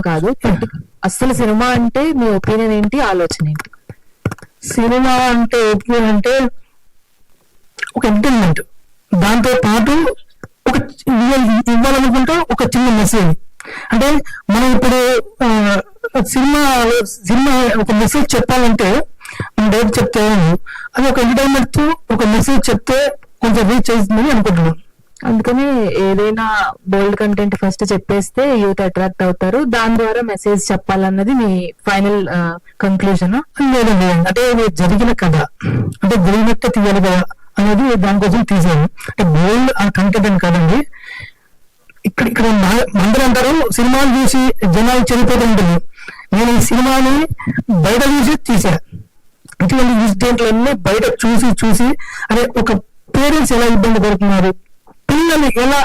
కాదు, అసలు సినిమా అంటే మీ ఒపీనియన్ ఏంటి, ఆలోచన ఏంటి? సినిమా అంటే ఒపీనియన్ అంటే ఒక ఎంటర్టైన్మెంట్, దాంతో పాటు ఒక ఇవ్వాలనుకుంటే ఒక చిన్న మెసేజ్. అంటే మనం ఇప్పుడు సినిమా ఒక మెసేజ్ చెప్పాలంటే మనం డైరెక్ట్ చెప్తే అది ఒక ఎంటర్టైన్మెంట్ తో ఒక మెసేజ్ చెప్తే కొంచెం రీచ్ అవుతుందని అనుకుంటున్నాం. అందుకని ఏదైనా బోల్డ్ కంటెంట్ ఫస్ట్ చెప్పేస్తే యూత్ అట్రాక్ట్ అవుతారు, దాని ద్వారా మెసేజ్ చెప్పాలన్నది మీ ఫైనల్ కంక్లూజన్? లేదండి, అంటే జరిగిన కథ అంటే జరిగినట్టే తీయాలి కదా అనేది దానికోసం తీసాను. అంటే బోల్డ్ కంటెంట్ అని కాదండి. ఇక్కడ అందరూ అంటారు సినిమాలు చూసి జనాలు చనిపోతూ ఉంటారు. నేను ఈ సినిమాని బయట చూసి తీసా. ఇటువంటి ఇన్సిడెంట్లన్నీ బయట చూసి అదే ఒక పేరెంట్స్ ఎలా ఇబ్బంది పడుతున్నారు, పిల్లలు ఎలా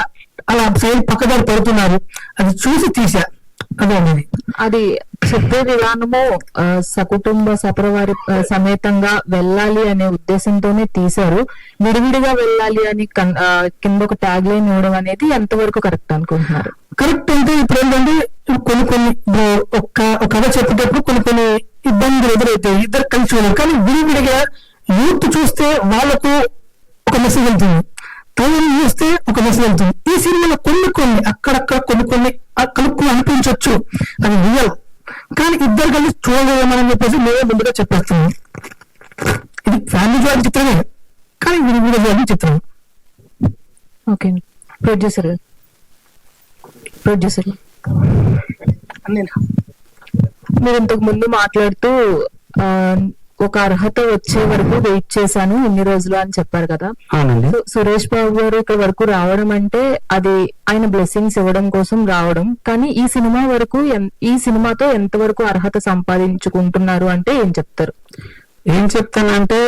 అలా సైడ్ పక్కదారి పడుతున్నారు, అది చూసి తీసా. అదే అండి, అది చెప్పే విధానము సకుటుంబ సపరివారి సమేతంగా వెళ్ళాలి అనే ఉద్దేశంతోనే తీశారు. విడివిడిగా వెళ్ళాలి అని కింద ఒక ట్యాగ్ లైన్ ఇవ్వడం అనేది ఎంతవరకు కరెక్ట్ అనుకుంటున్నారు? కరెక్ట్ అంటే ఇప్పుడు ఏంటంటే కొన్ని ఒక కథ చెప్పేటప్పుడు కొన్ని ఇబ్బందులు ఎదురైతాయి, ఇద్దరు కలిసి చూడాలి. కానీ విడివిడిగా యూత్ చూస్తే వాళ్ళకు ఒక మెసేజ్ వెళ్తుంది, తల్లిని చూస్తే ఒక మెసేజ్ వెళ్తుంది. ఈ సినిమాలో కొన్ని అక్కడక్కడ కొన్ని కలుపుకుని అనిపించవచ్చు, అది రియల్. కానీ ఇద్దరు కలిసి చూడలేమని చెప్పేసి మేమే ముందుగా చెప్పేస్తున్నాం. ఇది ఫ్యామిలీ జాయిన్ చిత్రమే, కానీ విడివిడిగా జాయిన్ చిత్రం. ఓకే, ప్రొడ్యూసర్ మీరు ఇంతకు ముందు మాట్లాడుతూ ఒక అర్హత వచ్చే వరకు వెయిట్ చేశాను ఇన్ని రోజులు అని చెప్పారు కదా. సురేష్ బాబు గారు ఇక్కడ వరకు రావడం అంటే అది ఆయన బ్లెస్సింగ్స్ ఇవ్వడం కోసం రావడం. కానీ ఈ సినిమాతో ఎంతవరకు అర్హత సంపాదించుకుంటున్నారు అంటే ఏం చెప్తారు? ఏం చెప్తానంటే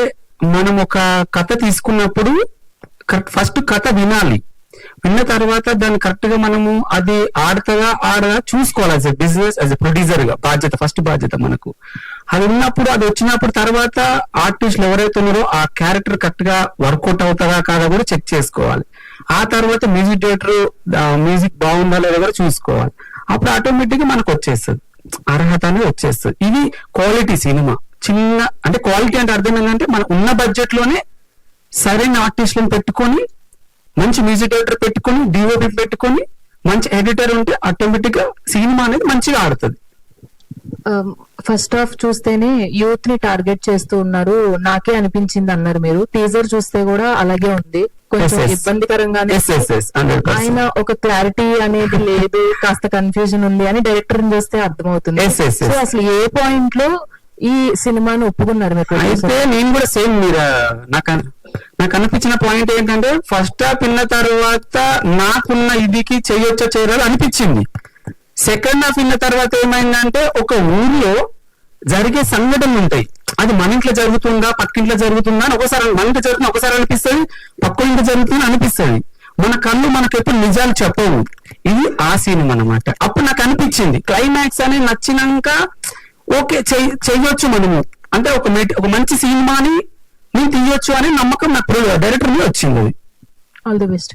మనం ఒక కథ తీసుకున్నప్పుడు ఫస్ట్ కథ వినాలి, విన్న తర్వాత దాన్ని కరెక్ట్ గా మనము అది ఆడగా చూసుకోవాలి. As a business, as a producer గా ఫస్ట్ బాధ్యత మనకు అది ఉన్నప్పుడు, అది వచ్చినప్పుడు తర్వాత ఆర్టిస్టులు ఎవరైతే ఉన్నారో ఆ క్యారెక్టర్ కరెక్ట్ గా వర్కౌట్ అవుతుందా కాదా కూడా చెక్ చేసుకోవాలి. ఆ తర్వాత మ్యూజిక్ డైరెక్టర్ మ్యూజిక్ బాగుందా లేదా కూడా చూసుకోవాలి. అప్పుడు ఆటోమేటిక్ గా మనకు వచ్చేస్తుంది, అర్హత అనేది వచ్చేస్తుంది. ఇది క్వాలిటీ సినిమా. చిన్న అంటే క్వాలిటీ అంటే అర్థం ఏంటంటే మనం ఉన్న బడ్జెట్ లోనే సరైన ఆర్టిస్టులను పెట్టుకొని, మంచి మ్యూజిక్ డైరెక్టర్ పెట్టుకొని, డిఓపి పెట్టుకొని, మంచి ఎడిటర్ ఉంటే ఆటోమేటిక్ గా సినిమా అనేది మంచిగా ఆడుతుంది. ఫస్ట్ హాఫ్ చూస్తేనే యూత్ ని టార్గెట్ చేస్తూ ఉన్నారు నాకే అనిపించింది అన్నారు మీరు. టీజర్ చూస్తే కూడా అలాగే ఉంది, కొంచెం ఇబ్బందికరంగానే. ఆయన ఒక క్లారిటీ అనేది లేదు, కాస్త కన్ఫ్యూజన్ ఉంది అని డైరెక్టర్ చూస్తే అర్థమవుతుంది. సో అసలు ఏ పాయింట్ లో ఈ సినిమాను ఒప్పుకున్నారు మీరు? అయితే నేను కూడా సేమ్ మీరు నాకు అనిపించిన పాయింట్ ఏంటంటే ఫస్ట్ హాఫ్ విన్న తర్వాత నాకున్న ఇదికి చేయొచ్చా చేయరాదు అనిపించింది. సెకండ్ హాఫ్ విన్న తర్వాత ఏమైందంటే ఒక ఊర్లో జరిగే సంఘటనలు ఉంటాయి, అది మన ఇంట్లో జరుగుతుందా పక్కింట్లో జరుగుతుందా అని ఒకసారి మన ఇంట్లో జరుగుతుంది, ఒకసారి అనిపిస్తుంది, పక్క ఇంట్లో జరుగుతుంది అనిపిస్తుంది. మన కళ్ళు మనకు ఎప్పుడు నిజాలు చెప్పవు. ఇది ఆ సినిమా అన్నమాట. అప్పుడు నాకు అనిపించింది క్లైమాక్స్ అనేది నచ్చినాక ఓకే చెయ్యొచ్చు మనము, అంటే ఒక మంచి సినిమాని నేను తీయొచ్చు అనే నమ్మకం నాకు డైరెక్టర్ మీద వచ్చింది. అది all the best.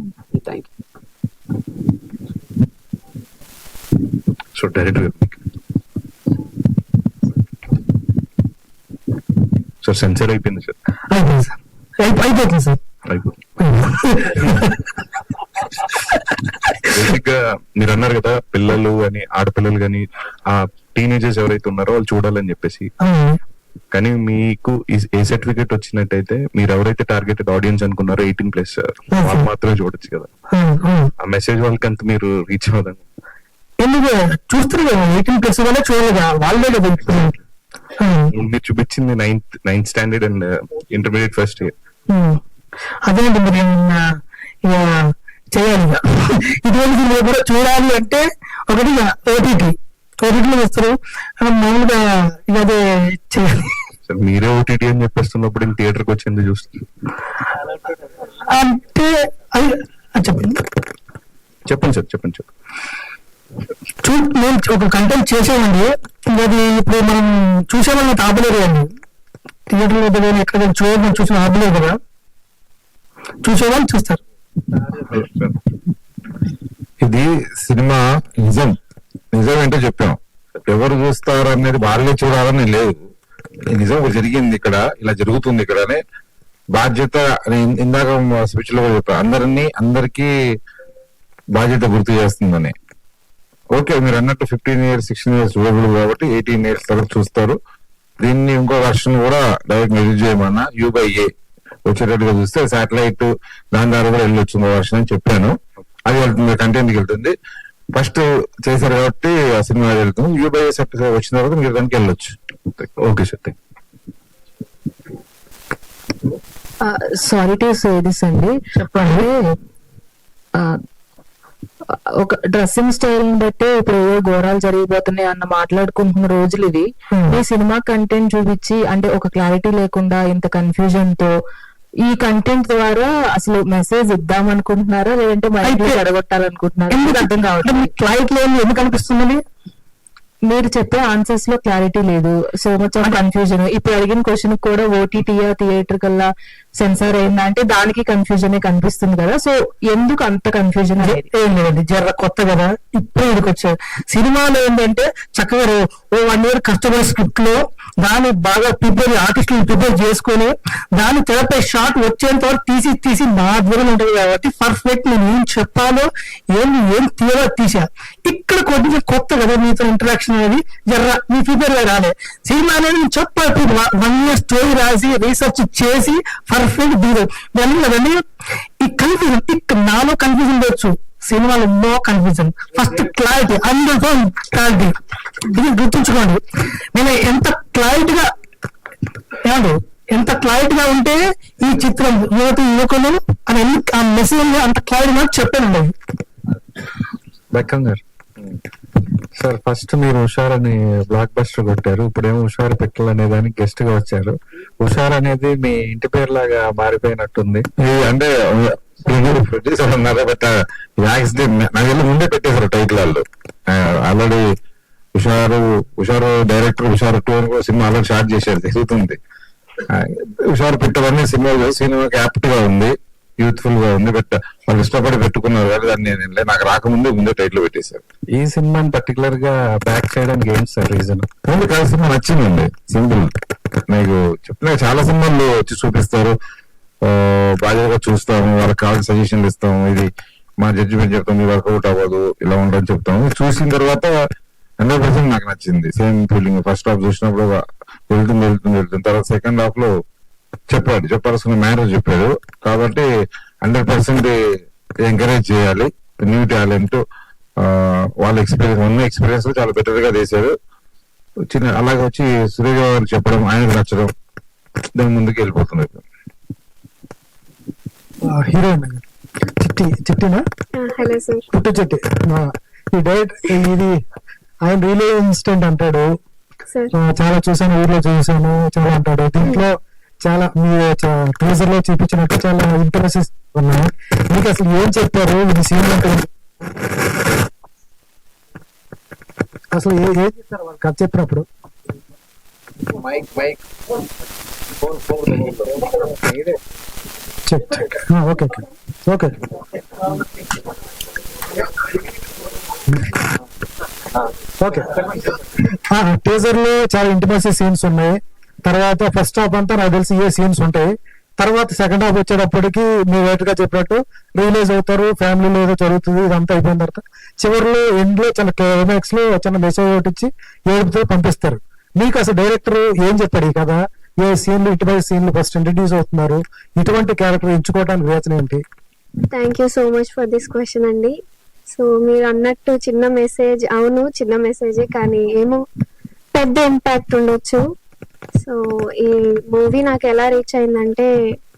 Thank you. So director sir sensor అయిపోయింది సార్? అయిపోతుంది సార్, బేసిక్ గా మీరు అన్నారు కదా పిల్లలు అని, ఆడపిల్లలు కానీ ఆ టీనేజర్స్ ఎవరైతే ఉన్నారో వాళ్ళు చూడాలని చెప్పేసి. కానీ మీకు ఏ సర్టిఫికేట్ వచ్చినట్టయితే మీరు ఎవరైతే టార్గెటెడ్ ఆడియన్స్ అనుకున్నారో 18+ వాళ్ళు మాత్రమే చూడొచ్చు కదా. ఆ మెసేజ్ వాళ్ళకి అంత మీరు రీచ్ అవ్వదండి. ఎందుకు చూస్తారు కదా, 18+ వాళ్ళే చూడలేదా, వాళ్ళే కదా. మీరు చూపించింది 9th standard and intermediate first year. అదే అండి, మీరు చేయాలి ఇటువంటి కూడా చూడాలి అంటే ఒకటి ఓటీటీలో వస్తారు మామూలుగా అదే చేయాలి. మీరే ఓటీటీ అని చెప్పేస్తున్నప్పుడు థియేటర్కి వచ్చింది చూస్తారు అంటే చెప్పండి సార్ చెప్పండి. మేము ఒక కంటెంట్ చేసామండి, అది ఇప్పుడు మనం చూసే వాళ్ళని ఆపలేదు అండి. థియేటర్లో కానీ ఎక్కడ చూడడం చూసిన ఆపలేదు కదా, చూసేవాళ్ళు చూస్తారు. ఇది సినిమా నిజం ఏంటో చెప్పాం. ఎవరు చూస్తారు అనేది వాళ్ళే చూడాలని లేదు. నిజం ఒకటి జరిగింది ఇక్కడ, ఇలా జరుగుతుంది ఇక్కడ అనే బాధ్యత. నేను ఇందాక స్పీచ్ లో కూడా చెప్పాను, అందరికీ బాధ్యత గుర్తు చేస్తుందని. ఓకే, మీరు అన్నట్టు 15 years 16 years చూడకూడదు కాబట్టి 18 years తర్వాత చూస్తారు. దీన్ని ఇంకో వర్షన్ కూడా డైరెక్ట్ రిలీజ్ చేయమన్నా U/A వచ్చేటట్టుగా చూస్తే శాటిలైట్ దాని ద్వారా కూడా వెళ్ళొచ్చు ఇంకో వర్షన్ అని చెప్పాను. అది వెళ్తుంది, కంటెంట్కి వెళ్తుంది. ఫస్ట్ చేశారు కాబట్టి ఆ సినిమా వెళ్తుంది. U/A సర్టిఫికేట్ వచ్చిన తర్వాత మీరు దానికి వెళ్ళొచ్చు. Okay sir. Sorry to say this అండి, చెప్పండి. ఒక డ్రెస్సింగ్ స్టైల్ ని బట్టి ఇప్పుడు ఏవో ఘోరాలు జరిగిపోతున్నాయి అన్న మాట్లాడుకుంటున్న రోజులు ఇవి. ఈ సినిమా కంటెంట్ చూపించి అంటే ఒక క్లారిటీ లేకుండా ఇంత కన్ఫ్యూజన్ తో ఈ కంటెంట్ ద్వారా అసలు మెసేజ్ ఇద్దాం అనుకుంటున్నారా, లేదంటే మైండ్ చెడగొట్టాలనుకుంటున్నారా? అర్థం కావట్లేదు. క్లైట్ లో ఎందుకు అనిపిస్తుంది? మీరు చెప్పే ఆన్సర్స్ లో క్లారిటీ లేదు, సో మచ్ ఆఫ్ కన్ఫ్యూజన్. ఇప్పుడు అడిగిన క్వశ్చన్ కూడా ఓటీటీయా థియేటర్ కల్లా సెన్సార్ అయిందా అంటే దానికి కన్ఫ్యూజన్ కనిపిస్తుంది కదా. సో ఎందుకు అంత కన్ఫ్యూజన్? ఏం లేదండి, జర్ర కొత్త కదా, ఇప్పుడు ఇక్కడికి వచ్చారు. సినిమాలో ఏంటంటే చక్కగా 1 year కష్టపడే స్క్రిప్ట్ లో దాన్ని బాగా ఆర్టిస్టులు ప్రిపేర్ చేసుకొని దాన్ని తెరపై షాట్ వచ్చేంత వరకు తీసి నా దూరం ఉంటుంది కాబట్టి పర్ఫెక్ట్ నేను ఏం చెప్పాలో ఏం తీయాలో తీసా. ఇక్కడ కొంచెం కొత్త కదా మీతో ఇంటరాక్షన్ అనేది, జర్ర మీ ప్రిపేర్ గా రాలే. సినిమా అనేది నేను చెప్పాలి 1 year స్టోరీ రాసి రీసెర్చ్ చేసి పర్ఫెక్ట్ దీని కదండి. ఈ కన్ఫ్యూజన్ నాలో కన్ఫ్యూజన్ వచ్చు, సినిమాలో నో కన్ఫ్యూజన్. ఫస్ట్ క్లారిటీ, అందరితో క్లారిటీ, ఇది గుర్తుంచుకోండి. నేను ఎంత క్లారిటీగా ఉంటే ఈ చిత్రం యువకులు అని ఆ మెసేజ్ అంత క్లారిటీగా చెప్పానండి. బెక్కం గారు సార్, ఫస్ట్ మీరు హుషార్ అని బ్లాక్ బస్టర్ కొట్టారు, ఇప్పుడేమో హుషారు పెట్టాలి అనే దానికి గెస్ట్ గా వచ్చారు. హుషార్ అనేది మీ ఇంటి పేరు లాగా మారిపోయినట్టుంది. అంటే ప్రొడ్యూసర్ అన్నారా బట్ నాకు ముందే పెట్టేశారు టైటిల్ వాళ్ళు. ఆల్రెడీ హుషారు డైరెక్టర్ హుషారు 2 అని కూడా సినిమా ఆల్రెడీ స్టార్ట్ చేశారు, తిరుగుతుంది. హుషారు పెట్టవన్నీ సినిమాకి యాప్ట్ గా ఉంది, యూత్ఫుల్ గా ఉంది. బట్ వాళ్ళు ఇష్టపడి పెట్టుకున్నారు కానీ దాన్ని నాకు రాకముందే ముందే టైటిల్ పెట్టేశారు. ఈ సినిమాని పర్టికులర్ గా బ్యాక్ చేయడానికి ఏంటి సార్ రీజన్? ముందు కాదు, సినిమా నచ్చిందండి, సింపుల్. మీకు చెప్పిన చాలా సినిమాలు వచ్చి చూపిస్తారు, బాధ్యతగా చూస్తాము, వాళ్ళకి కావాల్సిన సజెషన్లు ఇస్తాము, ఇది మా జడ్జిమెంట్ చెప్తాం, మీ వర్కౌట్ అవ్వదు ఇలా ఉండని చెప్తాము. చూసిన తర్వాత 100% నాకు నచ్చింది. సేమ్ ఫీలింగ్ ఫస్ట్ హాఫ్ చూసినప్పుడు వెళ్తుంది. తర్వాత సెకండ్ హాఫ్ లో చెప్పాల్సిన మేనేజ్ చెప్పాడు కాబట్టి 100% ఎంకరేజ్ చేయాలి. న్యూ టాలెంట్ వాళ్ళ ఎక్స్పీరియన్స్ చాలా బెటర్ గా చేశారు. అలాగే వచ్చి సురేష్ గారు చెప్పడం, ఆయనకు నచ్చడం, దాని ముందుకు వెళ్ళిపోతుంది. హీరోయిన్ చిట్టినా హలో సార్. పుట్టు చిట్టి ఈ డైరెక్ట్ ఇది ఆయన రియల్ ఇన్సిడెంట్ అంటాడు, చాలా చూసాను, ఊర్లో చూసాను చాలా అంటాడు. దీంట్లో చాలా మీ టీజర్ లో చూపించినట్టు చాలా ఇంప్రెసెస్ ఉన్నాయి. మీకు అసలు ఏం చెప్పారు ఇది సీన్ అంటే? అసలు ఏం చెప్తారు వాళ్ళు కథ చెప్పినప్పుడు? Okay okay okay. టీజర్ లో చాలా ఇంటిమసీ సీన్స్ ఉన్నాయి. తర్వాత ఫస్ట్ హాఫ్ అంతా నాకు తెలిసి ఏ సీన్స్ ఉంటాయి. తర్వాత సెకండ్ హాఫ్ వచ్చేటప్పటికి మీరు రైట్ గా చెప్పినట్టు రియలైజ్ అవుతారు, ఫ్యామిలీలో ఏదో జరుగుతుంది, ఇదంతా అయిపోయిన తర్వాత చివరిలో ఎండ్ లో చాలా క్లైమాక్స్ లో చిన్న మెసేజ్ ఒకటి ఇచ్చి ఏడుపుతో పంపిస్తారు. మీకు అసలు డైరెక్టర్ ఏం చెప్పాడు ఈ కథ? ఏ సీన్లు ఇటువంటి సీన్లు ఫస్ట్ ఇంట్రడ్యూస్ అవుతున్నారు, ఇటువంటి క్యారెక్టర్ ఎంచుకోవడానికి రీజన్ ఏంటి? Thank you so much for this question అండి. సో మీరు అన్నట్టు చిన్న మెసేజ్, అవును చిన్న మెసేజే, కానీ ఏమో పెద్ద ఇంపాక్ట్ ఉండొచ్చు. సో ఈ మూవీ నాకు ఎలా రీచ్ అయిందంటే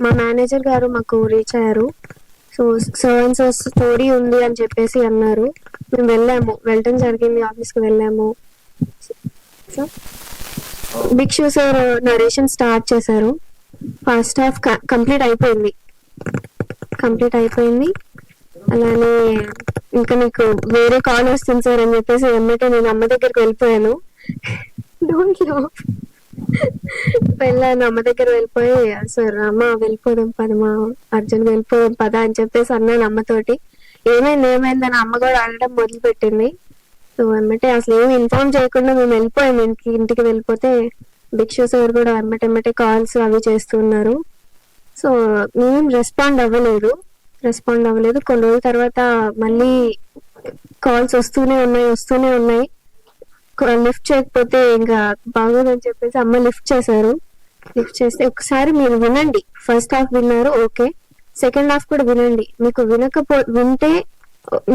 మా మేనేజర్ గారు మాకు రీచ్ అయ్యారు. సో అండ్ సో స్టోరీ ఉంది అని చెప్పేసి అన్నారు. మేము వెళ్ళటం జరిగింది, ఆఫీస్కి వెళ్ళాము. సో భిక్షు సార్ నరేషన్ స్టార్ట్ చేశారు. ఫస్ట్ హాఫ్ కంప్లీట్ అయిపోయింది. అలానే ఇంకా నీకు వేరే కాల్ వస్తుంది సార్ అని చెప్పేసి వెంబటే నేను అమ్మ దగ్గరికి వెళ్ళిపోయాను. వెళ్ళాను, అమ్మ దగ్గర వెళ్ళిపోయి సార్ అమ్మ వెళ్ళిపోదాం పదమా, అర్జున్ వెళ్ళిపోదాం పద అని చెప్పేసి అన్నాను అమ్మతోటి. ఏమైందని అమ్మ కూడా అడగడం మొదలు పెట్టింది. సో వెంబటే అసలు ఏమి ఇన్ఫార్మ్ చేయకుండా మేము వెళ్ళిపోయాం ఇంటికి వెళ్ళిపోతే భిక్షు సార్ కూడా వెంబటే కాల్స్ అవి చేస్తున్నారు. సో మేము రెస్పాండ్ అవ్వలేదు. కొన్ని రోజుల తర్వాత మళ్ళీ కాల్స్ వస్తూనే ఉన్నాయి. లిఫ్ట్ చేయకపోతే ఇంకా బాగోదని చెప్పేసి అమ్మ లిఫ్ట్ చేశారు. లిఫ్ట్ చేస్తే ఒకసారి మీరు వినండి, ఫస్ట్ హాఫ్ విన్నారు ఓకే, సెకండ్ హాఫ్ కూడా వినండి, మీకు వింటే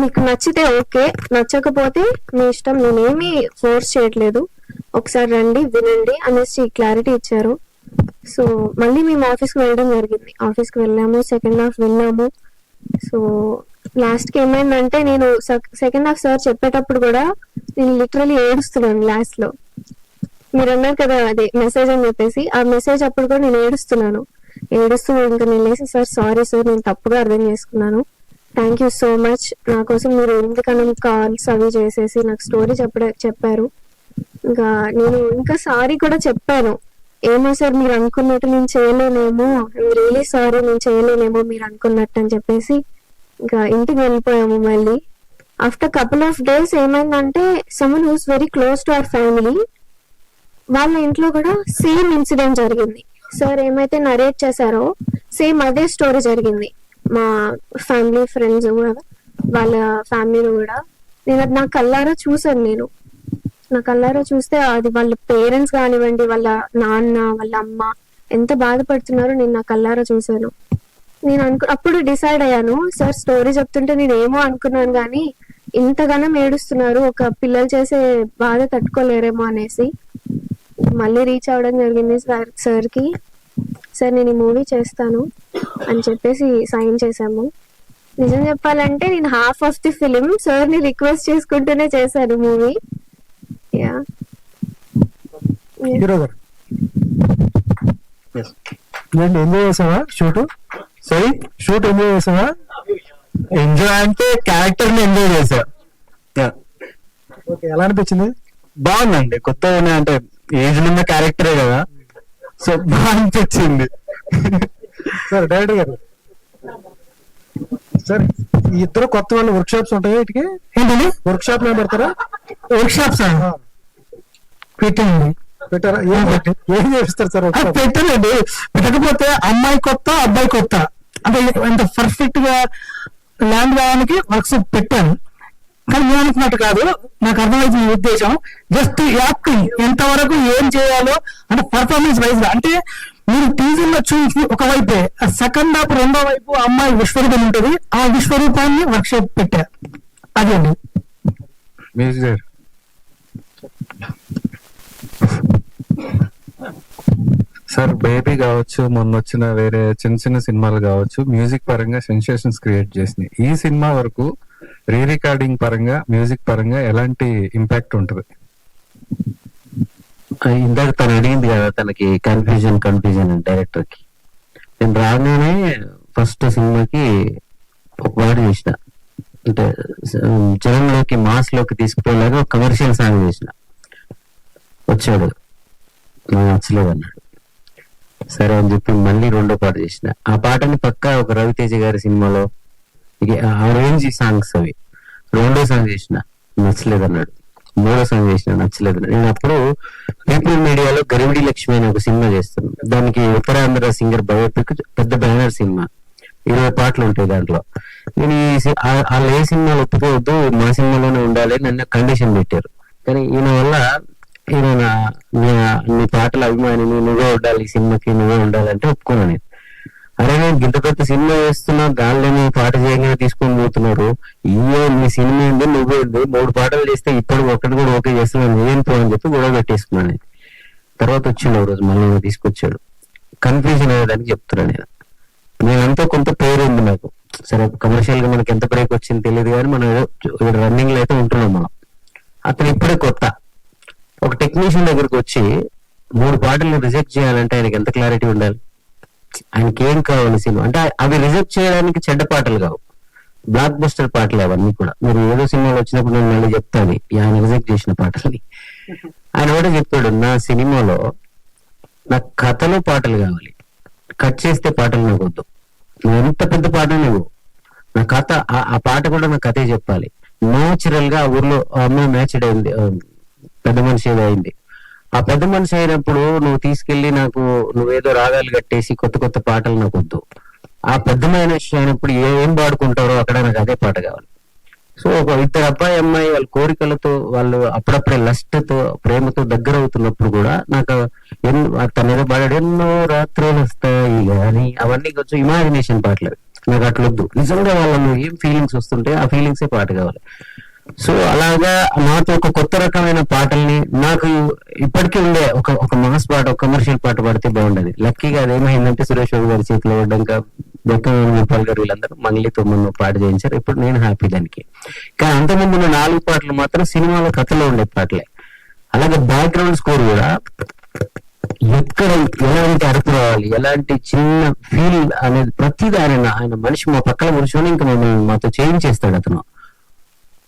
మీకు నచ్చితే ఓకే, నచ్చకపోతే మీ ఇష్టం, నేనేమి ఫోర్స్ చేయట్లేదు, ఒకసారి రండి వినండి అనేసి క్లారిటీ ఇచ్చారు. సో మళ్ళీ మేము ఆఫీస్కి వెళ్ళడం జరిగింది. ఆఫీస్కి వెళ్ళాము, సెకండ్ హాఫ్ విన్నాము. సో లాస్ట్ కి ఏమైందంటే నేను సెకండ్ హాఫ్ సార్ చెప్పేటప్పుడు కూడా నేను లిటరలీ ఏడుస్తున్నాను లాస్ట్ లో. మీరు అన్నారు కదా అదే మెసేజ్ అని చెప్పేసి, ఆ మెసేజ్ అప్పుడు కూడా నేను ఏడుస్తూ ఇంకా నేను లేసి సార్ సారీ సార్ నేను తప్పుగా అర్థం చేసుకున్నాను, థ్యాంక్ యూ సో మచ్, నా కోసం మీరు ఎందుకన్నా కాల్స్ అవి చేసేసి నాకు స్టోరీ చెప్పారు. ఇంకా నేను ఇంకా సారీ కూడా చెప్పాను, ఏమో సార్ మీరు అనుకున్నట్టు నేను చేయలేనేమో, రియలీ సారీ నేను చేయలేనేమో మీరు అనుకున్నట్టు అని చెప్పేసి ఇంకా ఇంటికి వెళ్ళిపోయాము. మళ్ళీ ఆఫ్టర్ కపుల్ ఆఫ్ డేస్ ఏమైందంటే someone who's very close to our family, వాళ్ళ ఇంట్లో కూడా సేమ్ ఇన్సిడెంట్ జరిగింది. సార్ ఏమైతే నరేట్ చేశారో సేమ్ అదే స్టోరీ జరిగింది. మా ఫ్యామిలీ ఫ్రెండ్స్ కూడా వాళ్ళ ఫ్యామిలీలో కూడా నేను అది నా కళ్ళారా చూస్తే అది వాళ్ళ పేరెంట్స్ కానివ్వండి, వాళ్ళ నాన్న వాళ్ళ అమ్మ ఎంత బాధపడుతున్నారో నేను నా కళ్ళారా చూసాను. నేను అప్పుడు డిసైడ్ అయ్యాను, సార్ స్టోరీ చెప్తుంటే నేను ఏమో అనుకున్నాను కానీ ఇంతగానం ఏడుస్తున్నారు, ఒక పిల్లలు చేసే బాధ తట్టుకోలేరేమో అనేసి మళ్ళీ రీచ్ అవ్వడం జరిగింది సార్ కి. సార్ నేను ఈ మూవీ చేస్తాను అని చెప్పేసి సైన్ చేశాము. నిజం చెప్పాలంటే నేను half of the film sir ని రిక్వెస్ట్ చేసుకుంటూనే చేశాను మూవీ. యా హీరో గారు ఎంజాయ్ చేసావా షూట్? సారీ, షూట్ ఎంజాయ్ చేసావా? ఎంజాయ్ అంటే క్యారెక్టర్ ని ఎంజాయ్ చేశా. ఓకే, ఎలా అనిపించింది? బాగుందండి, కొత్తగా అంటే ఏజ్ ఉన్న క్యారెక్టరే కదా, సో బాగా అనిపించింది. సార్ డైరెక్టర్ గారు, సార్ ఈ ఇద్దరు కొత్త వాళ్ళు వర్క్ షాప్స్ ఉంటాయి, వీటికి ఏంటండి వర్క్ షాప్ లో పెడతారా? వర్క్ షాప్స్ పెట్టండి. పెట్టారా? ఏం చేస్తారు సార్? పెట్టండి. పెట్టకపోతే అమ్మాయి కొత్త అబ్బాయి కొత్త అంటే అంత పర్ఫెక్ట్ గా ల్యాండ్ కావడానికి వర్క్ షాప్ పెట్టాను. కానీ నేను అనుకున్నట్టు కాదు, నాకు అర్థమైంది మీ ఉద్దేశం. జస్ట్ యాక్టింగ్ ఎంతవరకు ఏం చేయాలో అంటే పర్ఫార్మెన్స్ వైజ్ గా, అంటే మీరు టీజర్ లో చూసి ఒకవైపే, సెకండ్ హాఫ్ రెండో వైపు అమ్మాయి విశ్వరూపం ఉంటుంది, ఆ విశ్వరూపాన్ని వర్క్ షాప్ పెట్టా. అదే అండి. సార్ బేబీ కావచ్చు, మొన్న వచ్చిన వేరే చిన్న సినిమాలు కావచ్చు, మ్యూజిక్ పరంగా సెన్సేషన్స్ క్రియేట్ చేసినాయి. ఈ సినిమా వరకు రీ రికార్డింగ్ పరంగా మ్యూజిక్ పరంగా ఎలాంటి ఇంపాక్ట్ ఉంటుంది? ఇందాక తను అడిగింది కదా, తనకి కన్ఫ్యూజన్ డైరెక్టర్ కి. నేను రాగానే ఫస్ట్ సినిమాకి ఒక పాట చేసిన, అంటే జనంలోకి మాస్ లోకి తీసుకుపోయేలాగా ఒక కమర్షియల్ సాంగ్ చేసిన. వచ్చాడు, నాకు నచ్చలేదు అన్నాడు. సరే అని చెప్పి మళ్ళీ రెండో పాట చేసిన. ఆ పాటని పక్కా ఒక రవితేజ గారి సినిమాలో ఆ రేంజ్ సాంగ్స్ అవి. రెండో సాంగ్ చేసిన, నచ్చలేదు అన్నాడు. మూడో సాంగ్ చేసిన, నచ్చలేదు. నేను అప్పుడు పీపుల్ మీడియాలో గరివిడి లక్ష్మి అనే ఒక సినిమా చేస్తాను. దానికి ఉత్తరాంధ్ర సింగర్ బయోపిక్, పెద్ద బ్యానర్ సినిమా, 20 పాటలు ఉంటాయి దాంట్లో. నేను వాళ్ళు ఏ సినిమాలు ఒప్పుకోవద్దు, మా సినిమాలోనే ఉండాలి నన్ను కండిషన్ పెట్టారు. కానీ ఈయన వల్ల నీ పాటల అభిమానిని, నువ్వే ఉండాలి ఈ సినిమాకి, నువ్వే ఉండాలంటే ఒప్పుకోను నేను. అరే నేను ఇంత పెద్ద సినిమా చేస్తున్నా, గాల్లోని పాట చేయగానే తీసుకొని పోతున్నారు, ఇయ్యో నీ సినిమా ఏంది, నువ్వే ఉంది, 3 పాటలు చేస్తే ఇప్పుడు ఒకటి కూడా ఓకే చేస్తున్నాను ఏం పో అని చెప్పి గొడవ పెట్టేసుకున్నాను. తర్వాత వచ్చిండు రోజు మళ్ళీ తీసుకొచ్చాడు. కన్ఫ్యూజన్ అయ్యేదానికి చెప్తున్నాను నేనంతా కొంత పేరు ఉంది నాకు. సరే కమర్షియల్ గా మనకి ఎంత బ్రేక్ వచ్చింది తెలియదు కానీ మనం రన్నింగ్ లో అయితే ఉంటున్నాం మనం. అతను ఇప్పుడే కొత్త. ఒక టెక్నీషియన్ దగ్గరకు వచ్చి 3 పాటలను రిజెక్ట్ చేయాలంటే ఆయనకి ఎంత క్లారిటీ ఉండాలి, ఆయనకి ఏం కావాలి సినిమా అంటే. అవి రిజెక్ట్ చేయడానికి చెడ్డ పాటలు కావు, బ్లాక్ బస్టర్ పాటలు అవన్నీ కూడా. మీరు ఏదో సినిమాలో వచ్చినప్పుడు నేను మళ్ళీ చెప్తాను ఆయన రిజెక్ట్ చేసిన పాటల్ని. ఆయన కూడా చెప్పాడు, నా సినిమాలో నాకు కథలో పాటలు కావాలి, కట్ చేస్తే పాటలు నాకు వద్దు, నువ్వు ఎంత పెద్ద పాట నువ్వు, నా కథ ఆ పాట కూడా నా కథే చెప్పాలి. న్యాచురల్ గా ఆ ఊర్లో ఆ అమ్మాయి మ్యాచ్డ్ అయింది, పెద్ద మనిషి ఏదో అయింది. ఆ పెద్ద మనిషి అయినప్పుడు నువ్వు తీసుకెళ్లి నాకు నువ్వేదో రాగాలు కట్టేసి కొత్త కొత్త పాటలు నాకు వద్దు. ఆ పెద్ద మనిషి అయినప్పుడు ఏం పాడుకుంటారో అక్కడ నాకు అదే పాట కావాలి. సో ఒక ఇద్దరు అబ్బాయి అమ్మాయి వాళ్ళ కోరికలతో వాళ్ళు అప్పుడప్పుడే లస్ట్తో ప్రేమతో దగ్గర అవుతున్నప్పుడు కూడా నాకు తన ఏదో పాడాడు, ఎన్నో రాత్రులు వస్తాయి కానీ అవన్నీ కొంచెం ఇమాజినేషన్ పాటలు, నాకు అట్లొద్దు. నిజంగా వాళ్ళలో ఏం ఫీలింగ్స్ వస్తుంటే ఆ ఫీలింగ్సే పాట కావాలి. సో అలాగా నాతో ఒక కొత్త రకమైన పాటల్ని నాకు ఇప్పటికీ ఉండే ఒక మాస్ పాట, ఒక కమర్షియల్ పాట పాడితే బాగుండేది. లక్కీగా అదేమైందంటే సురేష్ బాబు గారి చేతిలో పడ్డాక బెక్కం గోపాల్ గారు వీళ్ళందరూ మంగళితో మొన్న పాట చేయించారు. ఇప్పుడు నేను హ్యాపీ దానికి. కానీ అంతకుముందు ఉన్న 4 పాటలు మాత్రం సినిమాలో కథలో ఉండే పాటలే. అలాగే బ్యాక్గ్రౌండ్ స్కోర్ కూడా ఎక్కడ ఎలాంటి అరుపు రావాలి, ఎలాంటి చిన్న ఫీల్ అనేది ప్రతిదీ ఆయన మనిషి మా పక్కన కూర్చొని ఇంకా మాతో చేయించేస్తాడు అతను.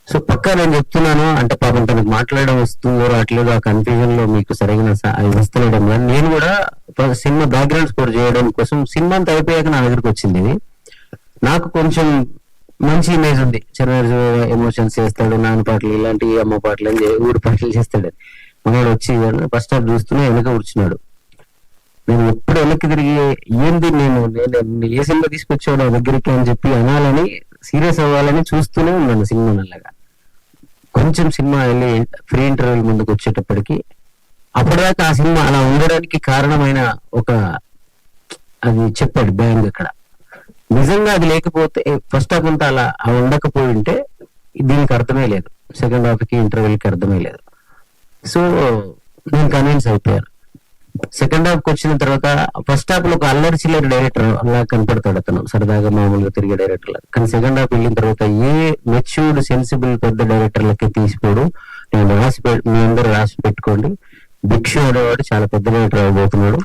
సో పక్కా నేను చెప్తున్నాను అంటే పాపం తనకు మాట్లాడడం వస్తుందో రావట్లేదో ఆ కన్ఫ్యూజన్ లో మీకు సరైన వస్తలేడం. నేను కూడా సినిమా బ్యాక్గ్రౌండ్ స్కోర్ చేయడం కోసం సినిమా అంతా అయిపోయాక నా దగ్గరికి వచ్చింది ఇది. నాకు కొంచెం మంచి ఇమేజ్ ఉంది, చిన్న ఎమోషన్స్ చేస్తాడు, నాన్న పాటలు ఇలాంటి అమ్మ పాటలు అని ఊరి పాటలు చేస్తాడు. మనోడు వచ్చి ఫస్ట్ హాఫ్ చూస్తూనే వెనక కూర్చున్నాడు. నేను ఎప్పుడు వెనక్కి తిరిగి ఏంది నేను ఏ సినిమా తీసుకొచ్చాడు ఆ దగ్గరికి అని చెప్పి అనాలని, సీరియస్ అవ్వాలని చూస్తూనే ఉన్నాను సినిమా నల్లగా. కొంచెం సినిమా వెళ్ళి ఫ్రీ ఇంటర్వ్యూల ముందుకు వచ్చేటప్పటికి అప్పటిదాకా ఆ సినిమా అలా ఉండడానికి కారణమైన అది చెప్పాడు బ్యాంగ్ అక్కడ. నిజంగా అది లేకపోతే ఫస్ట్ హాఫ్ అంతా అలా ఉండకపోయి ఉంటే దీనికి అర్థమే లేదు, సెకండ్ హాఫ్ కి ఇంటర్వ్యూలకి అర్థమే లేదు. సో నేను కన్విన్స్ అయిపోయాను. సెకండ్ హాఫ్ కి వచ్చిన తర్వాత ఫస్ట్ హాఫ్ లో ఒక అల్లరి చిల్లరి డైరెక్టర్ అలా కనపడతాడు అతను, సరదాగా మామూలుగా తిరిగే డైరెక్టర్ లా. కానీ సెకండ్ హాఫ్ వెళ్ళిన తర్వాత ఏ మెచ్యూర్డ్ సెన్సిబుల్ పెద్ద డైరెక్టర్లకి తీసిపోడు. నేను మీ అందరూ రాసి పెట్టుకోండి, భిక్షు అనేవాడు చాలా పెద్ద డైరెక్టర్ అవబోతున్నాడు.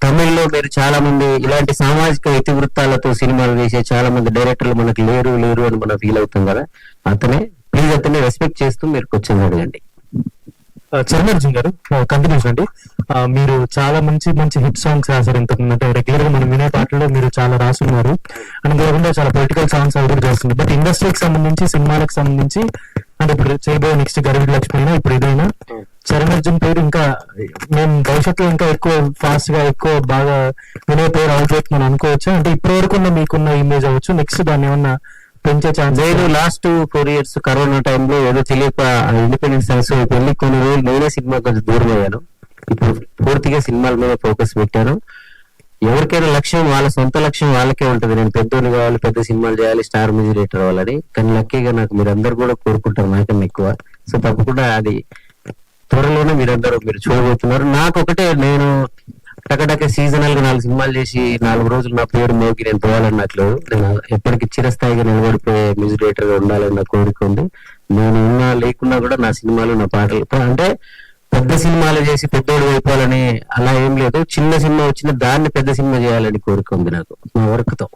తమిళ్లో మీరు చాలా మంది ఇలాంటి సామాజిక ఇతివృత్తాలతో సినిమాలు వేసే చాలా మంది డైరెక్టర్లు మనకు లేరు అని మనం ఫీల్ అవుతాం కదా, అతనే. ప్లీజ్ అతన్ని రెస్పెక్ట్ చేస్తూ మీరు క్వశ్చన్ అడగండి. చరణార్జున్ గారు కంటిన్యూస్ అండి. మీరు చాలా మంచి హిట్ సాంగ్స్ రాశారు ఇంతకుముందు, అంటే రెగ్యులర్ గా మనం వినే పాటల్లో మీరు చాలా రాసున్నారు. అండ్ కాకుండా చాలా పొలిటికల్ సాంగ్స్ అవి కూడా చేస్తుంది. బట్ ఇండస్ట్రీకి సంబంధించి, సినిమాలకు సంబంధించి అంటే ఇప్పుడు చేయబోయే నెక్స్ట్ గరివిడి లక్ష్మి అయినా ఇప్పుడు ఏదైనా చరణార్జున్ పేరు ఇంకా మేము భవిష్యత్తులో ఇంకా ఎక్కువ ఫాస్ట్ గా ఎక్కువ బాగా వినే పేరు అవుతుంది అనుకోవచ్చా? అంటే ఇప్పటి వరకు మీకున్న ఇమేజ్ అవ్వచ్చు, నెక్స్ట్ దాన్ని ఏమన్నా పెంచే ఛాన్స్ లేదు. లాస్ట్ 4 years కరోనా టైంలో ఏదో తెలియక ఇండిపెండెన్స్ సాంగ్స్ వెళ్ళి కొన్ని రోజులు నేనే సినిమా కొంచెం దూరం అయ్యాను. ఇప్పుడు పూర్తిగా సినిమాల మీద ఫోకస్ పెట్టాను. ఎవరికైనా లక్ష్యం వాళ్ళ సొంత లక్ష్యం వాళ్ళకే ఉంటది. నేను పెద్దోళ్ళు కావాలి, పెద్ద సినిమాలు చేయాలి, స్టార్ మ్యూజిక్ డైరెక్టర్ అవ్వాలని. కానీ లక్కీగా నాకు మీరందరూ కూడా కోరుకుంటారు నాకన్నా ఎక్కువ. సో తప్పకుండా అది త్వరలోనే మీరు చూడబోతున్నారు. నాకొకటే, నేను టకటక సీజనల్ గా 4 సినిమాలు చేసి 4 రోజులు నా పేరు మోగి నేను పోవాలన్నట్లు, నేను ఎప్పటికీ చిరస్థాయిగా నిలబడిపోయే మ్యూజిక్ డైరెక్టర్ గా ఉండాలని నా కోరిక ఉంది. నేను ఉన్నా లేకున్నా కూడా నా సినిమాలు, నా పాటలు అంటే పెద్ద సినిమాలు చేసి పెద్దోడు అయిపోవాలని అలా ఏం లేదు. చిన్న సినిమా వచ్చిన దాన్ని పెద్ద సినిమా చేయాలని కోరిక ఉంది నాకు నా వర్క్ తో.